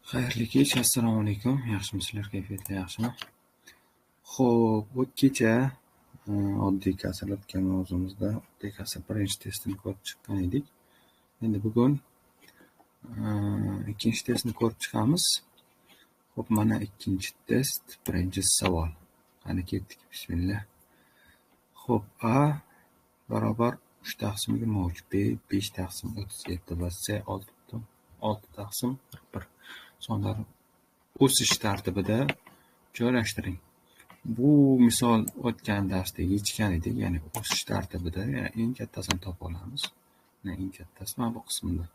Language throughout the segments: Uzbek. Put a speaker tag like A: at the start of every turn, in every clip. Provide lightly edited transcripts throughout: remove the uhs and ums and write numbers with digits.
A: Xayrli kech, assalomu alaykum. Yaxshimisizlar, kayfiyatlar yaxshimi? Xo'p, kecha oddiy kasr o'tgan mavzumizda oddiy kasr birinchi testini ko'rib chiqqan edik. Endi bugun ikkinchi testni ko'rib chiqamiz. Xo'p, mana ikkinchi test, birinchi savol. Qani ketdik, bismillah. Xo'p, A barobar 3 taqsim 23, B 5 taqsim 37 va C 6 taqsim 41 sonlari o'sish tartibida joylashtiring. Bu misol o'tgan darsda yechgan edik, ya'ni o'sish tartibida eng kattasini topib olamiz. Mana eng kattasi mana bu qismda.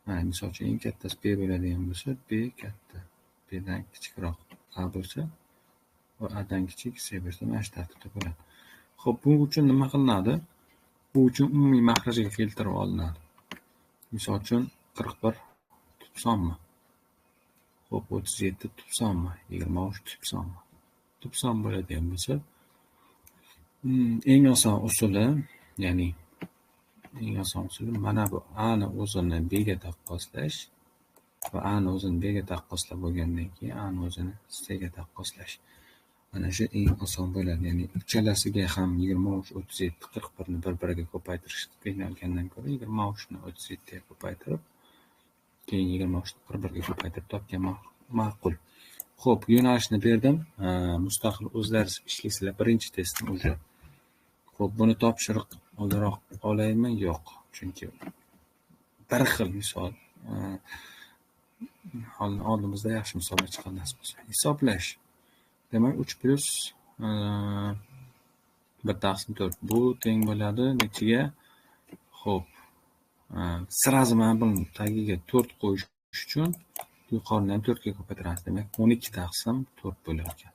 A: Mana misol uchun eng kattasi B bo'ladigan bo'lsa, B katta, B dan kichikroq A bo'lsa va A dan kichik C bo'lsa mana shu tartibda bo'ladi. Xo'p, bu uchun nima qilinadi? Bu uchun umumiy mahrajga keltirib olinadi. Misol uchun 41 tub sonmi? Xo'p, 37 tub sonmi? 23 tub sonmi? Tub son bo'ladigan bo'lsa, eng oson usuli, ya'ni mana bu A ni o'zini B ga taqqoslash va A ni o'zini B ga taqqoslab bo'lgandan keyin A ni o'zini C ga taqqoslash. Mana shu eng oson bo'ladi. Ya'ni uchalasiga ham 23, 37, 41 ni bir-biriga ko'paytirish qiynalgandan ko'ra 23 ni 37 ga ko'paytirib, keyin 23 ni 41 ga ko'paytirib topgan ma'qul. Xo'p, yo'nalishni berdim. Mustaqil o'zlaringiz ishlaysizlar. Birinchi testni уже. Xo'p, buni topshiriq oldinroq olaymi? Yo'q. Chunki bir xil misol oldimizda yaxshi misollar chiqqan nasib bo'lsa. Hisoblash. Demak, 3 plus 1 taqsim 4. Bu teng bo'ladi nechiga? Xo'p, sразу mana buni tagiga 4 qo'yish uchun yuqorini ham 4 ga ko'paytiramiz. Demak, 12 taqsim 4 bo'lar ekan.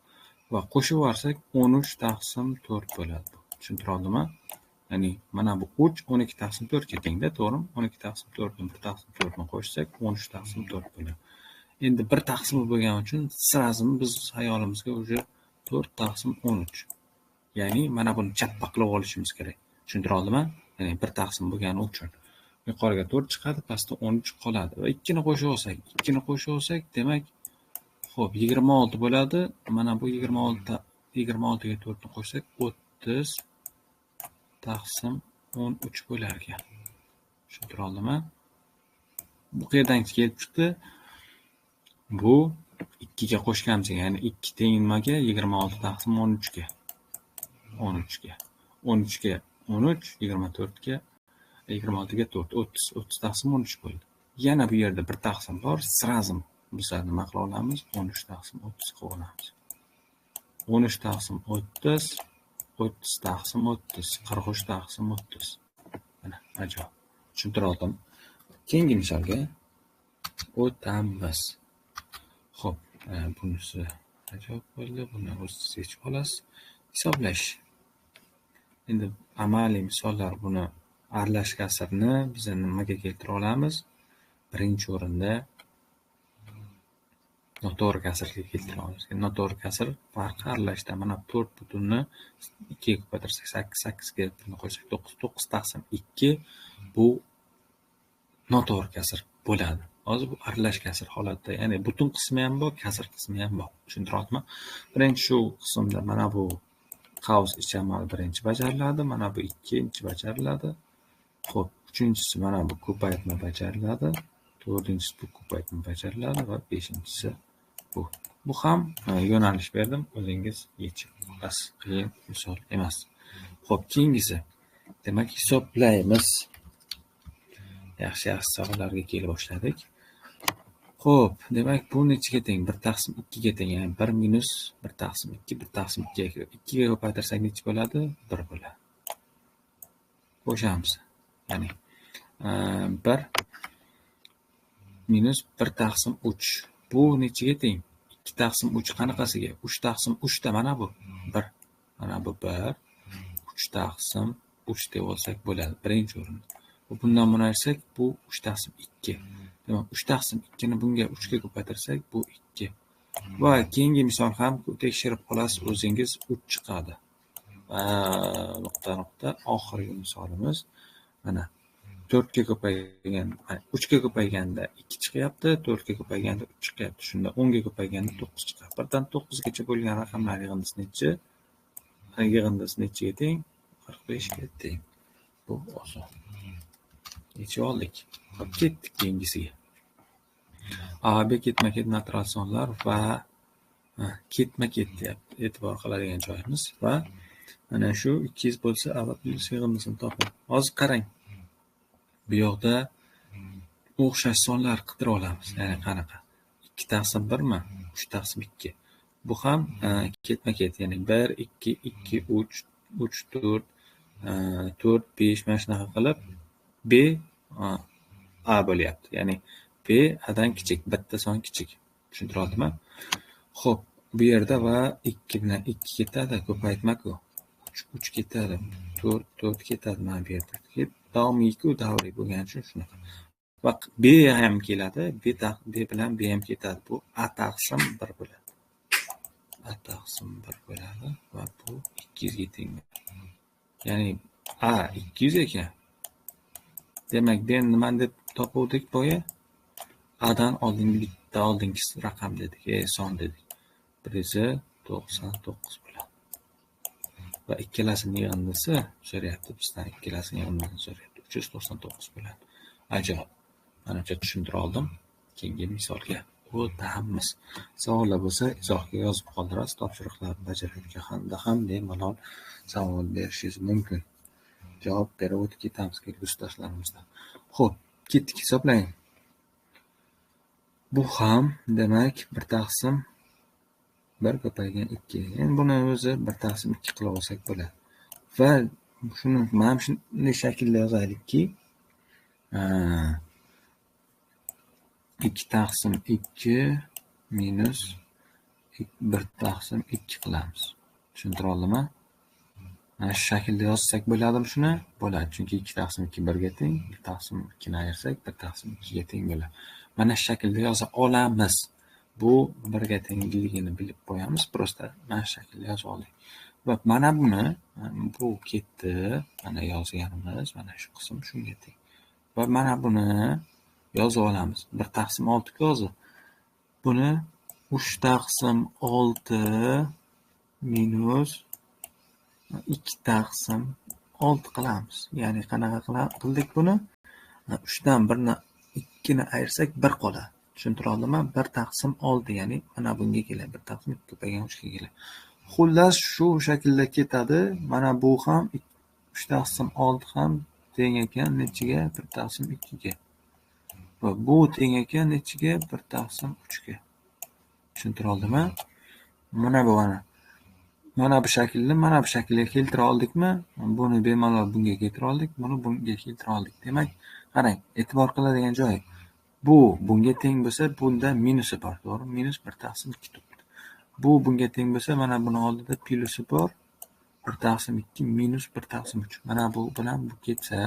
A: Va qo'shib yuborsak 13 taqsim 4 bo'ladi. Tushuntira oldimmi? Ya'ni mana bu 3 12 taqsim 4 ga teng-da, to'g'rimi? 12 taqsim 4 ni 1 taqsim 4 ni qo'shsak 13 taqsim 4 bo'ladi. Endi 1 taqsimi bo'lgani uchun sразу biz hayolimizga уже 4 taqsim 13. Ya'ni mana buni chappa qilib olishimiz kerak. Tushuntira oldimmi? Ya'ni 1 taqsim bo'lgani uchun yuqoriga 4 chiqadi, pastda 13 qoladi. Va 2 ni qo'shib olsak, demak, xo'p, 26 bo'ladi. Mana bu 26 ga 4 ni qo'shsak 30 taqsim 13 bo'lar ekan. Tushuntira oldimmi? Bu qayerdan kelib chiqdi? Bu 2 ga qo'shganmiz, ya'ni 2 teng nimaga? 26 taqsim 13 ga. 13 ga 13, 24 ga 26 ga 4, 30 taqsim 13 bo'ldi. Yana bu yerda 1 taqsim bor, sразу biz nima qila olamiz? 13 taqsim 30 qila olamiz. 13 taqsim 30, 30 taqsim 30, 43 taqsim 30. Mana ajoyib. Tushuntira oldim. Keyingi misolga o'tamiz. Xo'p, bunisi ajoyib bo'ldi. Buni o'zingiz yechib olasiz. Hisoblash. Endi amaliy misollar, buni aralash kasrni biz nimaga keltira olamiz? Birinchi o'rinda noto'g'ri kasrga keltira olamiz. Noto'g'ri kasr farqi aralashda. Mana 4 butunni 2 ga ko'paytirsak 8, 8 ga 1 ni qo'ysak 9, 9 taqsim 2 bu noto'g'ri kasr bo'ladi. Hozir bu aralash kasr holatda, ya'ni butun qismi ham bor, kasr qismi ham bor. Tushuntira oldimmi? Birinchi shu qismda mana bu qavs ichi amali birinchi bajariladi, mana bu ikkinchi bajariladi. Xo'p, uchinchisi mana bu ko'paytma bajariladi, to'rtinchisi bu ko'paytma bajariladi va beshinchisi bu. Bu ham yo'nalish berdim, o'zingiz yechib olasiz. Qiyin misol emas. Xo'p, keyingisi. Demak, hisoblaymiz. Yaxshi savollarga kela boshladik. Xo'p, demak, bu nechiga teng? 1 taqsim 2 ga teng, ya'ni 1 minus 1 taqsim 2, 1 taqsim 2 ga 2 ga ko'paytirsak necha bo'ladi? 1 bo'ladi. Qo'shamiz. Ya'ni 1 minus 1 taqsim 3. Bu nechiga teng? 2 taqsim 3 qanaqasiga? 3 taqsim 3 da mana bu 1. Mana bu 1. 3 taqsim 3 deb olsak bo'ladi birinchi o'rinda. Bundan buni ayirsak bu 3 taqsim 2. Demak, 3 taqsim 2 ni bunga 3 ga ko'paytirsak bu 2. Va keyingi misol ham tekshirib qolasiz, o'zingiz 3 chiqadi. Va nuqta oxirgi misolimiz mana 4 ga ko'paygan, 3 ga ko'payganda 2 chiqyapti, 4 ga ko'payganda 3 chiqyapti. Shunda 10 ga ko'payganda 9 chiqyapti. 1 dan 9 gacha bo'lgan raqamlar yig'indisi nechi? Yig'indisi nechiga teng? 45 ga teng. Bu oson. Yechib oldik. Hop, ketdik keyingisiga. A, B ketma-ket natural sonlar va ketma-ket deyapti. E'tibor qiladigan joyimiz va mana shu 200 bo'lsa, A va B yig'indisini toping. Hozir qarang. Bu yoqda o'xshash sonlar qidira olamiz. Ya'ni qanaqa? 2 taqsim 1 mi? 3 taqsim 2. Bu ham ketma-ket, ya'ni 1, 2, 2, 3, 3, 4, 4, 5 mana shunaqa qilib B A bo'lyapti. Ya'ni B Adan kichik, bitta son kichik. Tushuntira oldimmi? Xo'p, bu yerda va 2 bilan 2 ketadi, ko'paytma-ku. 3 ketadi, 4 ketadi, mana bu yerda. Davomiyku, davriy bo'lgani uchun shunaqa. Va B ham keladi, B bilan B ham ketadi. Bu A taqsim 1 bo'ladi. A taqsim 1 bo'ladi va bu 200 ga teng. Ya'ni A 200 ekan. Demak, B nimani deb topuvdik boya? A'dan oldingi bitta oldingi raqam dedik, son dedik. 199 bo'ladi. Va ikkalasining yig'indisi so'rayapti, bizdan ikkalasining yig'indisini so'rayapti. 399 bo'ladi. Ajoyib. Manimcha tushuntira oldim. Keyingi misolga o'tamiz. Savollar bo'lsa, izohga yozib qoldirasiz. Topshiriqlarni bajarayotganda ham bemalol savol berishingiz mumkin. Javob berib o'tib ketamiz kelgusi darslarimizda. Xo'p, ketdik, hisoblang. Bu ham demak 1 taqsim 1 ko'paygan 2. Endi buni o'zi 1 taqsim 2 qilib olsak bo'ladi. Va shuni mana shunday shaklda yozaylikki, 2 taqsim 2 minus 1 taqsim 2 qilamiz. Tushuntira oldimmi? Mana shu shaklda yozsak bo'ladimi shuni? Bo'ladi, chunki 2 taqsim 2 1 ga teng, 1 taqsim 2 ni ayirsak 1 taqsim 2 ga teng bo'ladi. Mana shu shaklda yoza olamiz. Bu 1 ga tengligini bilib qo'yamiz, prosta mana shu shaklda yozib oldik. Va mana buni, bu ketdi, mana yozganimiz, mana shu qism shunga teng. Va mana buni yozib olamiz. 1 taqsim 6 ku hozir. Buni 3 taqsim 6 minus 2 taqsim 6 qilamiz. Ya'ni qanaqa qildik buni? 3 dan 1 ni 2 ni ayirsak 1 qoladi. Tushuntira oldimmi? 1 taqsim 6, ya'ni mana bunga keladi. 1 taqsim 2 ko'paygan 3 ga keladi. Xullas shu shaklda ketadi. Mana bu ham 3 taqsim 6 ham teng ekan nechiga? 1 taqsim 2 ga. Va bu teng ekan nechiga? 1 taqsim 3 ga. Tushuntira oldimmi? Mana bu mana bu shaklni mana bu shaklga keltira oldikmi? Buni bemalol bunga keltira oldik, buni bunga keltira oldik. Demak, qarang, e'tibor qiladigan joyi. Bu bunga teng bo'lsa, bunda minusi bor, to'g'ri? Minus 1 taqsim 2 turibdi. Bu bunga teng bo'lsa, mana buni oldida plusi bor. 1 taqsim 2 minus 1 taqsim 3. Mana bu bilan bu ketsa,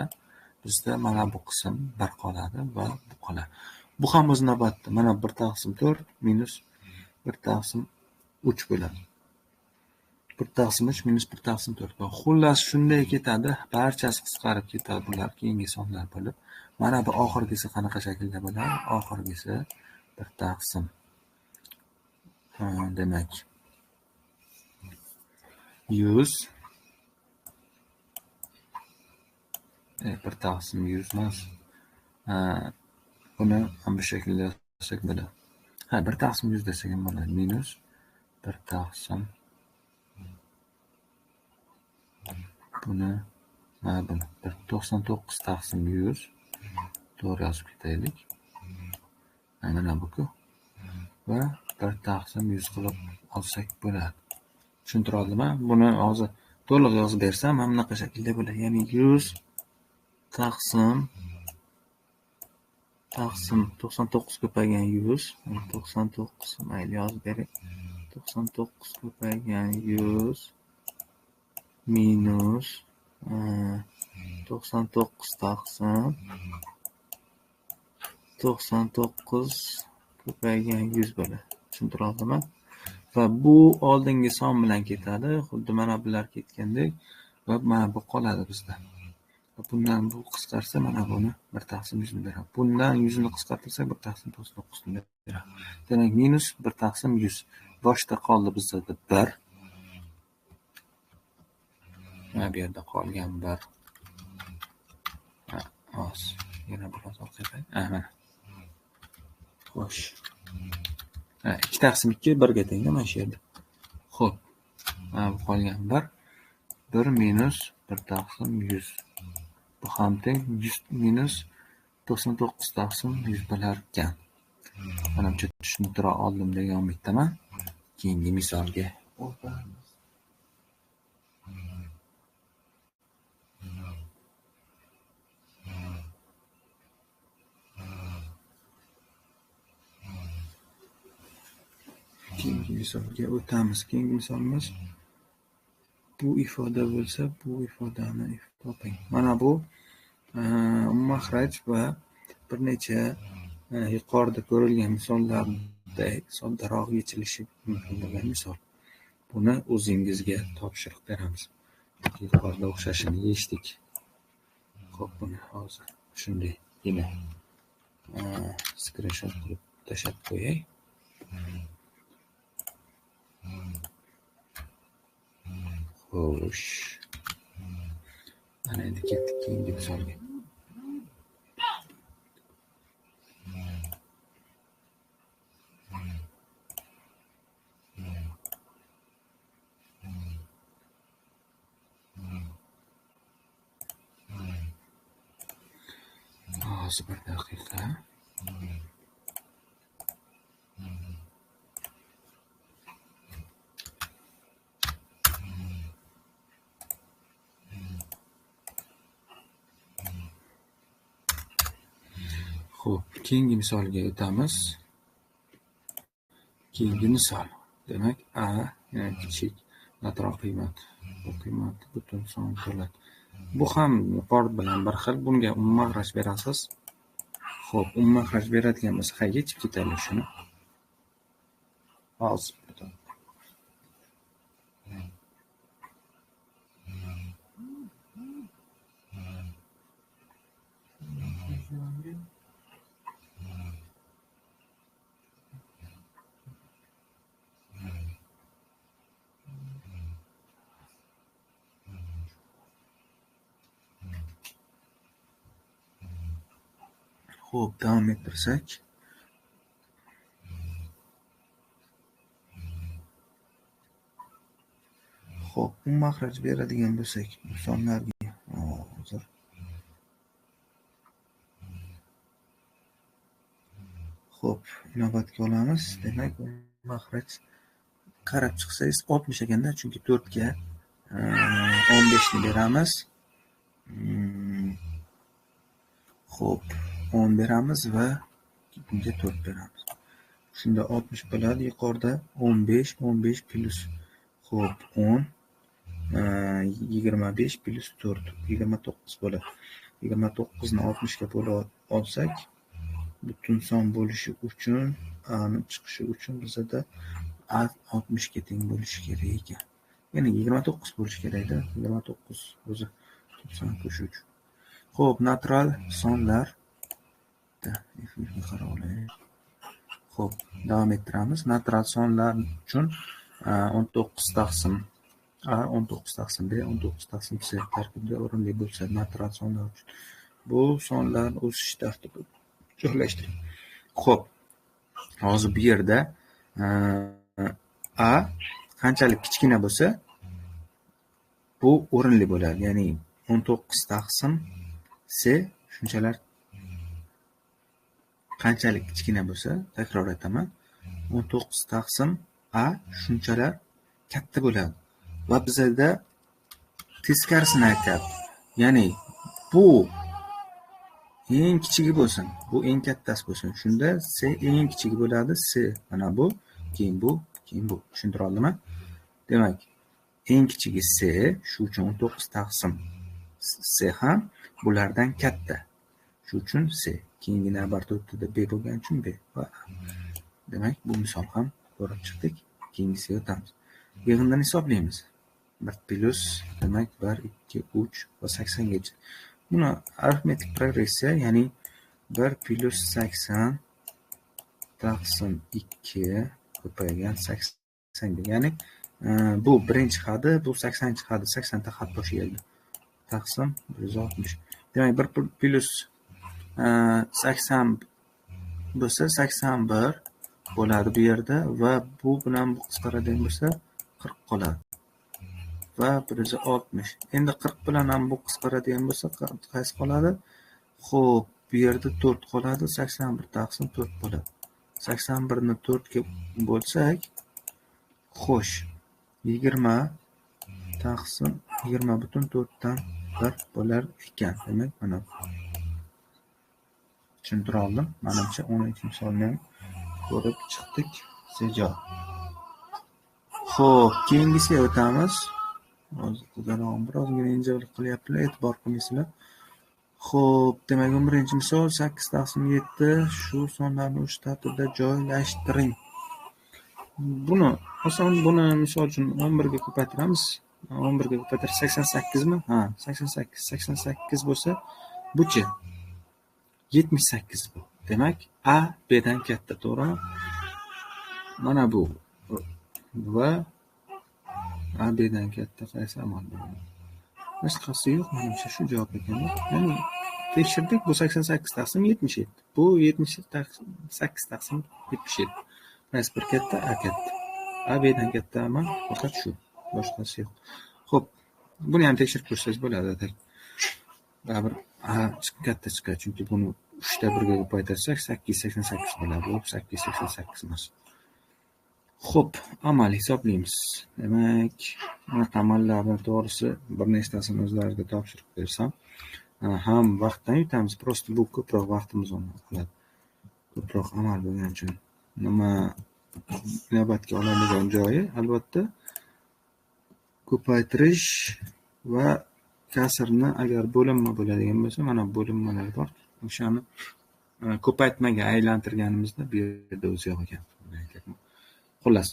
A: bizda mana bu qism 1 qoladi va bu qoladi. Bu ham o'z navbatida mana 1 taqsim 4 minus 1 taqsim 3 bo'ladi. 1 taqsim 3 minus 1 taqsim 4. Va xullas shunday ketadi, barchasi qisqarib ketadi bular keyingi sonlar bo'lib. Mana bu oxirgisi qanaqa shaklda bo'ladi? Oxirgisi 1 taqsim. Demak 100 1 taqsim 100 emas. Buni ham bu shaklda yozsak bo'ladi. 1 taqsim 100 desak ham bo'ladi. Minus 1 taqsim buni 99 taqsim 100 to'g'ri yozib ketaylik. Mana bu-ku. Va 1 taqsim 100 qilib olsak bo'ladi. Tushuntira oldimmi? Buni hozir to'liq yozib bersam, mana bunaqa shaklda bo'ladi. Ya'ni 100 taqsim 99 ko'paygan 100, 99 mayli yozib bering. 99 ko'paygan 100 minus 99 taqsim 99 ko'paygan 100 bo'ladi. Tushuntira oldimmi? Va bu oldingi son bilan ketadi, xuddi mana bular ketgandek va mana bu qoladi bizda. Bundan bu qisqarsa mana buni 1/100 ni beradi. Bundan 100 ni qisqartirsak 1/99 ni beradi. Demak, minus 1/100. Boshda qoldi bizda 1. Mana bu yerda qolgan 1. Hozir yana biroz orqaga. Mana. Xo'sh. 2/2 1 ga teng mana shu yerda. Xo'p. Mana bu qolgan 1. 1 minus 1/100. Bu ham teng 100 minus 99/100 bo'lar ekan. Manimcha tushuntira oldim degan umiddaman. Keyingi misolga o'tamiz. Keyingi misolimiz bu ifoda bo'lsa, bu ifodani toping. Mana bu mahraj va bir necha yuqorida ko'rilgan misollarda soddaroq yechilishi mumkin bo'lgan misol. Buni o'zingizga topshiriq beramiz. Yuqorida o'xshashini yechdik. Xo'p, buni hozir shundaygina skrinshot qilib tashlab qo'yay. Xo'sh. Mana endi ketdik keyingi misolga. Hozir bir daqiqa. Xo'p, keyingi misolga o'tamiz. Keyingi misol. Demak, a yana kichik atrof qiymat. Bu qiymat butun son to'lat. Bu ham yuqori bilan bir xil. Bunga umuman mahraj berasiz. Xo'p, umuman mahraj beradigan bo'lsa, qayerga yechib ketadi shuni? Hozir. Xo'p, davom ettirsak. Xo'p, mahraj beradigan bo'lsak, sonlarga hozir xo'p, inobatga olamiz. Demak, mahraj qarab chiqsangiz 60 ekanda, chunki 4 ga 15 ni beramiz. Xo'p, 10 beramiz va bunga 4 beramiz. Shunda 60 bo'ladi, yuqorida 15 plus xo'p 10 25 plus 4 29 bo'ladi. 29 ni 60 ga bo'lib olsak, butun son bo'lishi uchun, a'ni chiqishi uchun bizda a 60 ga teng bo'lishi kerak ekan. Ya'ni 29 bo'lishi kerak-da. 29 o'zi son qo'shish uchun. Xo'p, natural sonlar qarab olaylik. Xo'p, davom ettiramiz. Natural sonlar uchun 19 taqsim a 19 taqsim b 19 taqsim c tarkibida o'rinli bo'lsa, natural sonlar uchun bu sonlar o'sish tartibi joylashtiring. Xo'p, hozir bu yerda a qanchalik kichkina bo'lsa, bu o'rinli bo'ladi. Ya'ni 19 taqsim c shunchalar qanchalik kichkina bo'lsa, takror aytaman, 19 taqsim a shunchalar katta bo'ladi. Va bizda teskarisini aytyapti. Ya'ni bu eng kichigi bo'lsin, bu eng kattasi bo'lsin. Shunda c eng kichigi bo'ladi, c mana bu, keyin bu, keyin bu. Tushuntira oldimmi? Demak, eng kichigi c, shu uchun 19 taqsim c ham bulardan katta. Shu uchun c. Keyingi navbatda o'tida b bo'lgani uchun b va a. Demak, bu misol ham ko'rib chiqdik. Keyingisiga o'tamiz. Yig'indini hisoblaymiz. 1 plus, demak 1, 2, 3 va 80 gacha. Buni arifmetik progressiya, ya'ni 1 plus 80 taqsim 2 ko'paygan 80 ga. Ya'ni bu birinchi xadi, bu 80-chi xadi, 80 ta xat boshi keldi. Taqsim 160. Demak, 1 plus 80 bo'lsa 81 bo'ladi bu yerda va bu bilan bu qisqaradigan bo'lsa 40 qoladi. Va 160. Endi 40 bilan ham bu qisqaradigan bo'lsa qaysi qoladi? Xo'p, bu yerda 4 qoladi, 81 taqsim 4 bo'ladi. 81 ni 4 ga bo'lsak, xo'sh, 20 taqsim 20,4 dan 1 bo'lar ekan. Demak, mana tushuntira oldim. Menimcha 12-misolni ham ko'rib chiqdik. Sejo. Xo'p, keyingisiga o'tamiz. Birozgina injiqlik qilyaptilar, e'tibor qilmaysizlar. Xo'p, demak, 11-misol 8 taqsim 7 shu sonlarni o'sha tartibda joylashtiring. Buni misol uchun 11 ga ko'paytiramiz. 11 ga ko'paytirib 88 mi? Ha, 88. 88 bo'lsa, buchi 78 bu. Demak, A B'dan katta, to'g'rimi? Mana bu va A B'dan katta qaysi amal bo'ladi? Hech qasi yo'q, menimcha shu javob ekan. Ya'ni tekshirdik, bu 88 taqsim 77. Bu 78 taqsim 77. Qaysi bir katta? A katta. A B'dan katta amal faqat shu. Boshqasi yo'q. Xo'p, buni ham tekshirib ko'rsangiz bo'ladi. Baribir A katta chiqadi, chunki buni 3 ta 1 ga ko'paytirsak 888 bo'ladi. Bu 888 emas. Xo'p, amal hisoblaymiz. Demak, mana amallarning to'g'risi bir nechtasini o'zlariga topshirib bersam, ham vaqtdan yutamiz. Prosta bu ko'proq vaqtimizni oladi. Ko'proq amal bo'lgani uchun nima inobatga oladigan joyi, albatta, ko'paytirish va kasrni agar bo'linma bo'ladigan bo'lsa, mana bo'linmalar bor. O'shani ko'paytmaga aylantirganimizda bu yerda o'zi yo'q ekan. Xullas,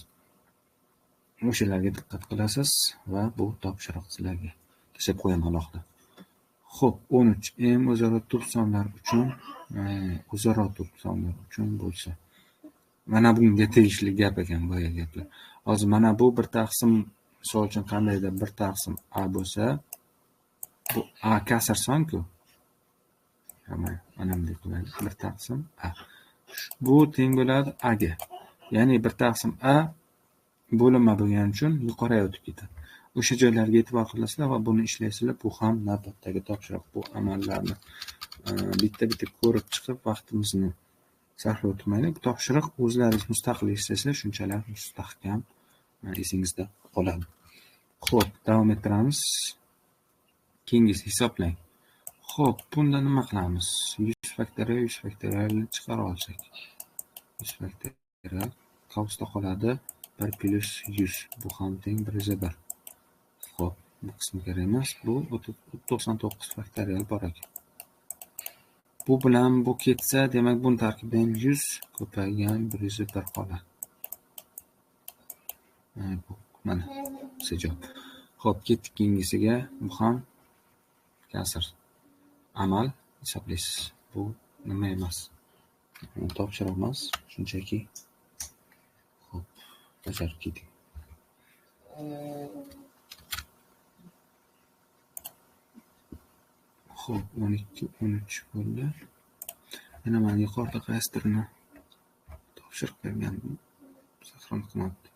A: o'shalarga diqqat qilasiz va bu topshiriq sizlarga tashlab qo'yaman alohida. Xo'p, 13 m o'zaro turk sonlar uchun bo'lsa. Mana bunga tegishli gap ekan, boya gaplar. Hozir mana bu bir taqsim, misol uchun qandaydir bir taqsim A bo'lsa, bu A kasr son-ku. Mana bunday qilamiz. Bir taqsim A. Bu teng bo'ladi A ga. Ya'ni bir taqsim A bo'linma bo'lgani uchun yuqoriga o'tib ketadi. O'sha joylarga e'tibor qilasizlar va buni ishlaysizlar. Bu ham navbatdagi topshiriq. Bu amallarni bitta-bitta ko'rib chiqib vaqtimizni sarflab o'tmaylik. Topshiriq o'zlaringiz mustaqil ishlasanglar, shunchalik mustahkam esingizda qoladi. Xo'p, davom ettiramiz. Keyingisi hisoblang. Xo'p, bunda nima qilamiz? 100 faktorialni chiqara olsak. 100 faktorial qavsda qoladi. 1 plus 100. Bu ham teng 1/1. Xo'p, bu qismi kerak emas. Bu 99 faktorial bor ekan. Bu bilan bu ketsa, demak, buni tarkibidan 100 ko'paygan 1/1 qoladi. Mana javob. Xo'p, ketdik keyingisiga. Bu ham kasr. Amal hisoblaysiz. Bu nima emas? Topshiriq emas, shunchaki. Xo'p, bajarib keting. Xo'p, 12, 13 bo'ldi. Yana mana yuqorida qaysidirni topshiriq bergan saqlanib qolmadi.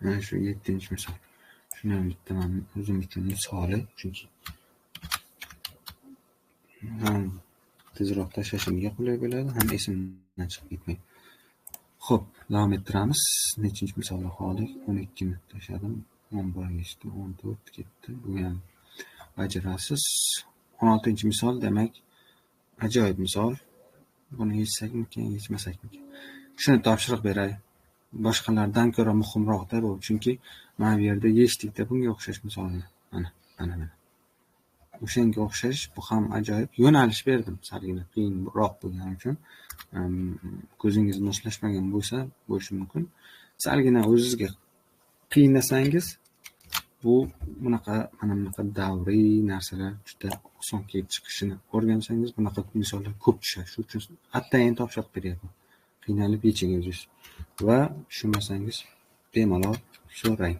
A: Mana shu 7-misol. Shuni ham bittaman o'zim uchun misoli, chunki ham tezroq tashlashimga qulay bo'ladi, ham esimdan chiqib ketmaydi. Xo'p, davom ettiramiz. Nechinchi misolni qoldik? 12 ni tashladim. 11 geçti, 14 ketdi. Bu ham bajarasiz. 16-misol, demak, ajoyib misol. Buni yechsakmikan, yechmasakmikan. Shuni topshiriq beray. Boshqalardan ko'ra muhimroqda bu, chunki mana bu yerda yechdik-da bunga o'xshash misolni. Mana. O'shanga o'xshash, bu ham ajoyib. Yo'nalish berdim, salgina qiyinroq bo'lgani uchun. Ko'zingiz moslashmagan bo'lishi mumkin. Salgina o'zingizga qiynasangiz, Bu bunaqa mana bunaqa davriy narsalar juda oson kelib chiqishini o'rgansangiz bunaqa misollar ko'p tushadi. Shuning uchun atayin topshiriq beryapman. Qiynalib yeching o'zingiz. Va tushunmasangiz bemalol so'rang.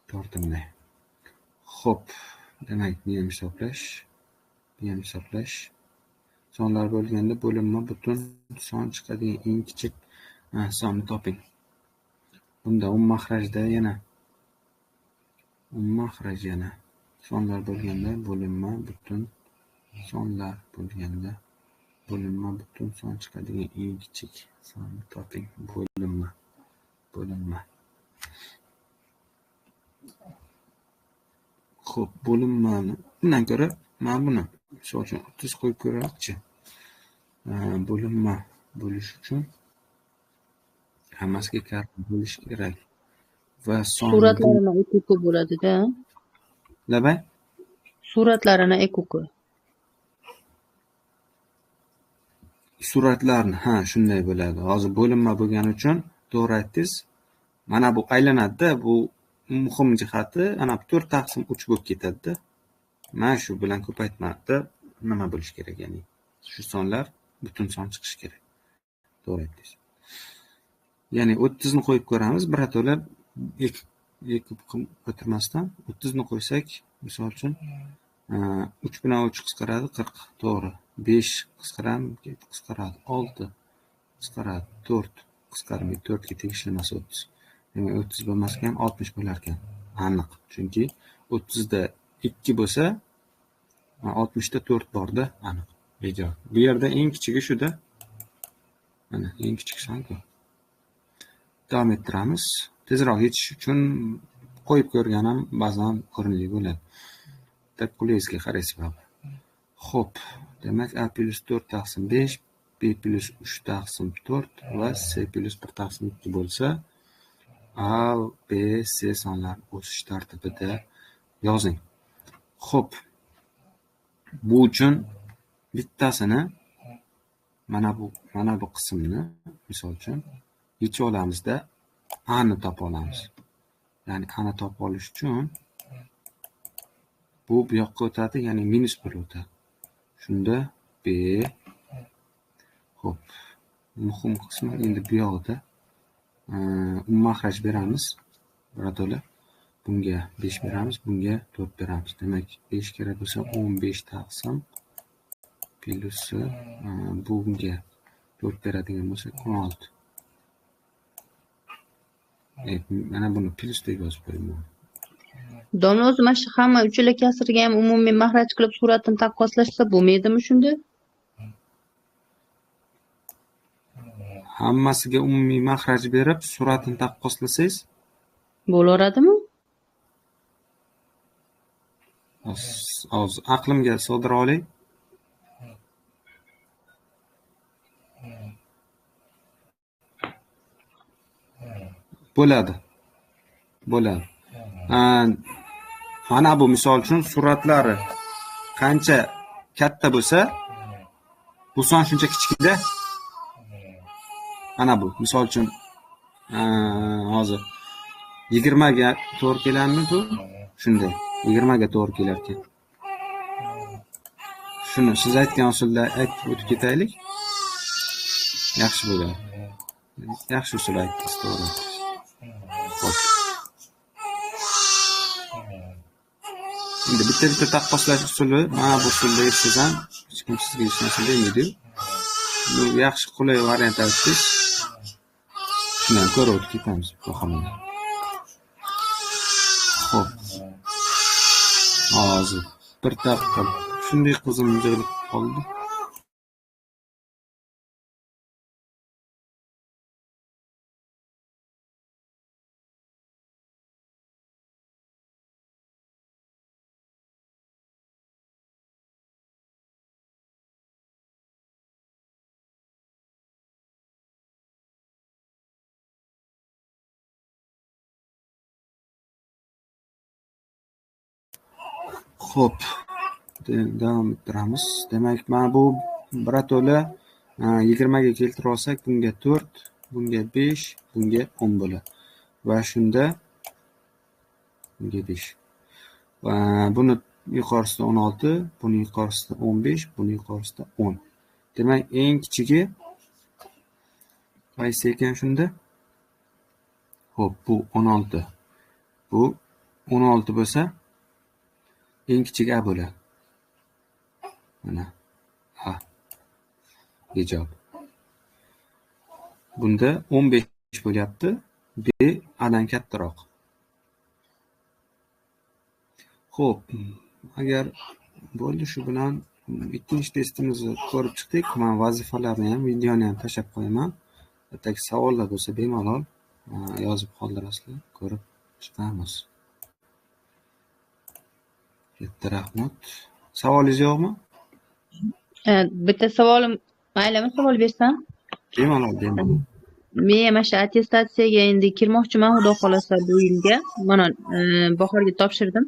A: Tortimday. Xo'p, demak, bu ham hisoblash. Sonlar bo'lganda bo'linma butun son chiqadigan eng kichik sonni toping. Bunda mahrajda yana sonlar bo'lganda bo'linma butun son chiqadigan eng kichik sonni toping. Bo'linma. Xo'p, bo'linmani bundan ko'ra men buni misol uchun 30 qo'yib ko'raylikchi. Bo'linma bo'lish uchun hammasiga karta bo'lish kerak. Va
B: Suratlarini ekuku bo'ladi-da.
A: Labay?
B: Suratlarini ekuku.
A: Suratlarni, shunday bo'ladi. Hozir bo'linma bo'lgani uchun to'g'ri aytdingiz. Mana bu aylanadi-da, bu muhim jihati ana 4 taqsim 3 bo'lib ketadi-da. Mana shu bilan ko'paytmada nima bo'lish kerak, ya'ni shu sonlar butun son chiqishi kerak. To'g'ri aytdingiz. Ya'ni 30 ni qo'yib ko'ramiz, birato'la ekib o'tirmasdan 30 ni qo'ysak, misol uchun 3 bilan 3 qisqaradi 40, to'g'ri. 5 qisqaradi 6 qisqaradi 4 qisqarmaydi, 4 ga tegishli emas 30. Demak 30 bo'lmas ekan 60 bo'lar ekan. Aniq. Chunki 30 da 2 bo'lsa 60 da 4 borda, aniq. Ijob. Bu yerda eng kichigi shu-da. Mana eng kichik son-ku. Davom ettiramiz. Tezroq yechish uchun qo'yib ko'rganim ba'zan o'rinli bo'ladi. Qo'lingizga qaraysiz. Xo'p, demak A plus 4 taqsim 5, B plus 3 taqsim 4 va C plus 1 taqsim 2 bo'lsa, A, B, C sonlar o'sish tartibida yozing. Xo'p, bu uchun bittasini mana bu qismni misol uchun yechib olamizda A ni topa olamiz. Ya'ni A ni topa olish uchun bu yoqqa o'tadi, ya'ni minus 1 o'tadi. Shunda B. Xo'p, muhim qismi endi bu yoqda mahraj beramiz. Birato'la bunga 5 beramiz, bunga 4 beramiz. Demak, 5 kerak bo'lsa 15 taqsim plus bunga 4 beradigan bo'lsa 16. Mana buni plus deb yozib qo'ydim.
B: Domla o'zi mana shu hamma uchala kasrga ham umumiy mahraj qilib suratini taqqoslashsa bo'lmaydimi shunda?
A: Hammasiga umumiy mahraj berib suratini taqqoslasangiz
B: bo'laveradimi?
A: Hozir aqlimga sig'dira oling. Bo'ladi. Mana bu misol uchun suratlari qancha katta bo'lsa, bu son shuncha kichikda. Mana bu misol uchun hozir 20 ga to'g'ri keladimi bu? Shunday 20 ga to'g'ri kelar ekan. Shuni siz aytgan usulda aytib o'tib ketaylik. Yaxshi bo'ladi. Yaxshi usul aytdingiz, to'g'ri. Endi bitta taqqoslash usuli, mana bu usulda eshitsam, hech kim sizga hech narsa demaydi. Bu yaxshi qulay variant aytdingiz. Shundan ko'ra o'tib ketamiz bu hamma. Xo'p. Hozir bir daqiqa shunday qizim yig'ilib qoldi. Xo'p, davom ettiramiz. Demak, mana bu birato'la 20 ga keltirib olsak, bunga 4, bunga 5, bunga 10 bo'ladi. Va shunda bunga 5. Va buni yuqorisida 16, buni yuqorisida 15, buni yuqorisida 10. Demak, eng kichigi qaysi ekan shunda? Xo'p, bu 16. Bu 16 bo'lsa, eng kichik A bo'ladi. Mana A. Ijob. Bunda 15 bo'lyapti. B Adan kattaroq. Xo'p, agar bo'ldi, shu bilan ikkinchi testimizni ko'rib chiqdik. Men vazifalarni ham, videoni ham tashlab qo'yaman. Bittaki savollar bo'lsa bemalol yozib qoldirasizlar, ko'rib chiqamiz. Katta rahmat. Savolingiz yo'qmi?
B: Bitta savolim, maylimi savol bersam?
A: Bemalol.
B: Men mana shu attestatsiyaga endi kirmoqchiman, xudo xolasa bu yilga. Mana bahorga topshirdim.